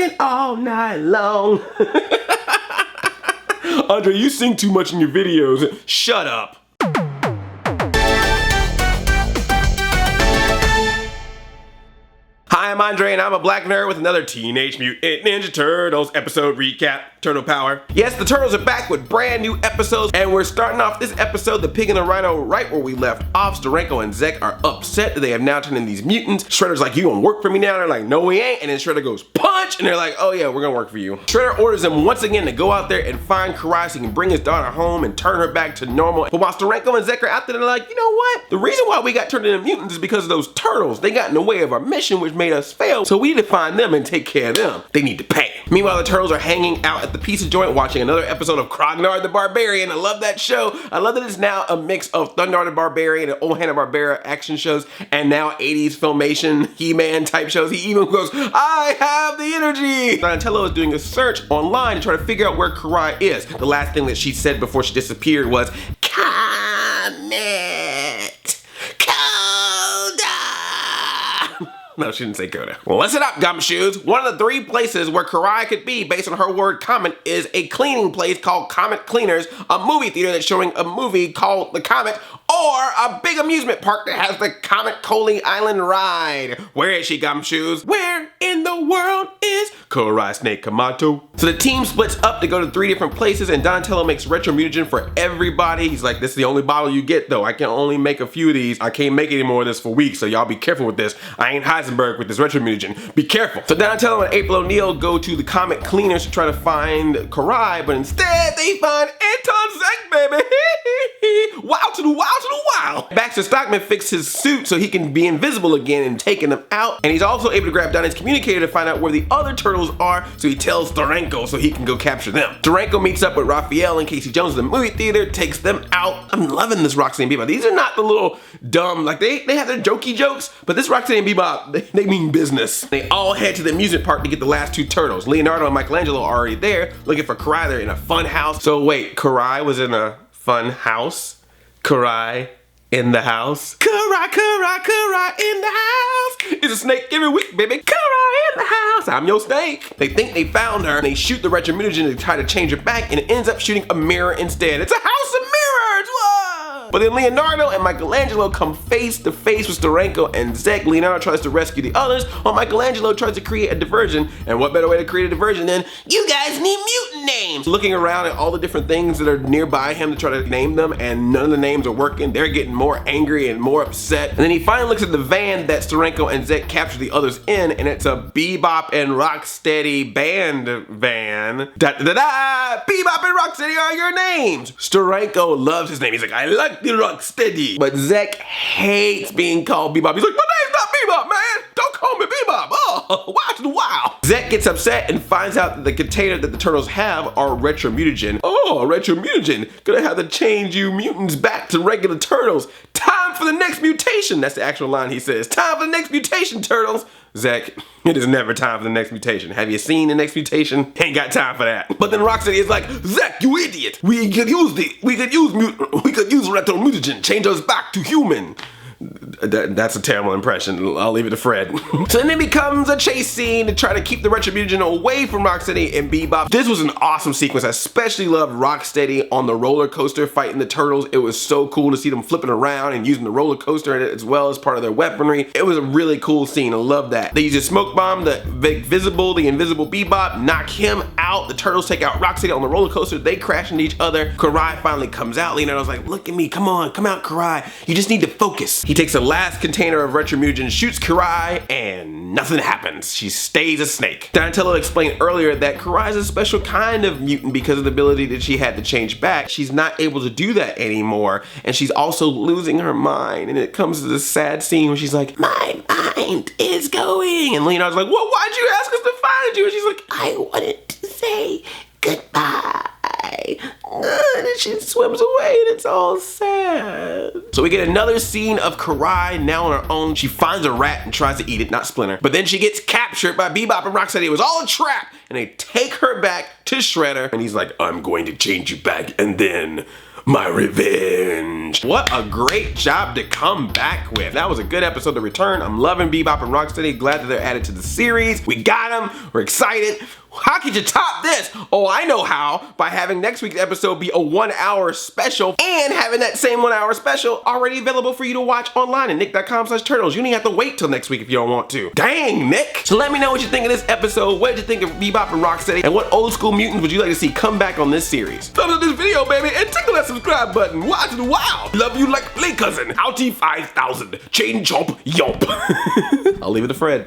singing all night long. Andre, you sing too much in your videos. Shut up. Hi, I'm Andre, and I'm a black nerd with another Teenage Mutant Ninja Turtles episode recap. Turtle Power. Yes, the Turtles are back with brand new episodes, and we're starting off this episode, The Pig and the Rhino, right where we left off. Steranko and Zek are upset that they have now turned into these mutants. Shredder's like, you gonna work for me now? They're like, no, we ain't. And then Shredder goes, punch! And they're like, oh yeah, we're gonna work for you. Shredder orders them once again to go out there and find Karai so he can bring his daughter home and turn her back to normal. But while Steranko and Zek are out there, they're like, you know what? The reason why we got turned into mutants is because of those turtles. They got in the way of our mission, which made us fail, so we need to find them and take care of them. They need to pay. Meanwhile, the turtles are hanging out at the pizza joint watching another episode of Krognar the Barbarian. I love that show. I love that it's now a mix of Thundar the Barbarian and old Hanna-Barbera action shows and now 80s Filmation He-Man type shows. He even goes, I have the energy! Donatello is doing a search online to try to figure out where Karai is. The last thing that she said before she disappeared was, Comet! Coda! No, she didn't say Coda. Well, listen up, gumshoes. One of the 3 places where Karai could be, based on her word Comet, is a cleaning place called Comet Cleaners, a movie theater that's showing a movie called The Comet, or a big amusement park that has the Comet Coley Island ride. Where is she, gumshoes? Where in the world is Karai Snake Kamato? So the team splits up to go to 3 different places, and Donatello makes retro mutagen for everybody. He's like, this is the only bottle you get though. I can only make a few of these. I can't make any more of this for weeks, so y'all be careful with this. I ain't Heisenberg with this retro mutagen. Be careful. So Donatello and April O'Neil go to the Comet Cleaners to try to find Karai, but instead they find Anton Zek, baby. Wow to the wow to the wow. Baxter Stockman fixed his suit so he can be invisible again and taking them out. And he's also able to grab Donnie's communicator to find out where the other turtles are, so he tells Steranko so he can go capture them. Steranko meets up with Raphael and Casey Jones in the movie theater, takes them out. I'm loving this Rocksteady and Bebop. These are not the little dumb, like they have their jokey jokes, but this Rocksteady and Bebop, they mean business. They all head to the amusement park to get the last 2 turtles. Leonardo and Michelangelo are already there looking for Karai. They're in a fun house. So wait, Karai was in a fun house? Karai in the house? Karai, Karai, Karai in the house. It's a snake every week, baby. Karai in the house. I'm your snake. They think they found her. They shoot the retro mutagen to try to change her back, and it ends up shooting a mirror instead. It's a house of mirrors. Whoa! But then Leonardo and Michelangelo come face to face with Steranko and Zek. Leonardo tries to rescue the others, while Michelangelo tries to create a diversion. And what better way to create a diversion than, you guys need mutant names? Looking around at all the different things that are nearby him to try to name them, and none of the names are working. They're getting more angry and more upset. And then he finally looks at the van that Steranko and Zek captured the others in, and it's a Bebop and Rocksteady band van. Da-da-da-da! Bebop and Rocksteady are your names! Steranko loves his name. He's like, I like the Rocksteady. But Zek hates being called Bebop. He's like, my name's not Bebop, man! Don't call me Bebop! Oh, wow to the wow! Zek gets upset and finds out that the container that the turtles have are retro mutagen. Oh, retro mutagen. Gonna have to change you mutants back to regular turtles. Time for the next mutation. That's the actual line he says. Time for the next mutation, turtles. Zek, it is never time for the next mutation. Have you seen the next mutation? Ain't got time for that. But then Rocksteady is like, Zek, you idiot. We could use retro mutagen. Change us back to human. That's a terrible impression. I'll leave it to Fred. So then it becomes a chase scene to try to keep the retro mutagen away from Rocksteady and Bebop. This was an awesome sequence. I especially loved Rocksteady on the roller coaster fighting the turtles. It was so cool to see them flipping around and using the roller coaster as well as part of their weaponry. It was a really cool scene. I love that. They use a smoke bomb, the invisible Bebop, knock him out. The turtles take out Rocksteady on the roller coaster. They crash into each other. Karai finally comes out. Leonardo's like, look at me. Come on. Come out, Karai. You just need to focus. He takes the last container of retro mutagen, shoots Karai, and nothing happens. She stays a snake. Donatello explained earlier that Karai is a special kind of mutant because of the ability that she had to change back. She's not able to do that anymore, and she's also losing her mind. And it comes to this sad scene where she's like, my mind is going. And Leonardo's like, well, why'd you ask us to find you? And she's like, I wanted to say goodbye. And then she swims away and it's all sad. So we get another scene of Karai now on her own. She finds a rat and tries to eat it, not Splinter. But then she gets captured by Bebop and Rocksteady. It was all a trap. And they take her back to Shredder. And he's like, I'm going to change you back. And then my revenge. What a great job to come back with. That was a good episode to return. I'm loving Bebop and Rocksteady. Glad that they're added to the series. We got them. We're excited. How could you top this? Oh, I know how. By having next week's episode be a 1 hour special and having that same 1 hour special already available for you to watch online at nick.com/turtles. You don't even have to wait till next week if you don't want to. Dang, Nick. So let me know what you think of this episode. What did you think of Bebop and Rocksteady? And what old school mutants would you like to see come back on this series? Thumbs up this video, baby, and tickle that subscribe button. Watch it, wow. Love you like play cousin. Outie 5000. Chain chomp yomp. I'll leave it to Fred.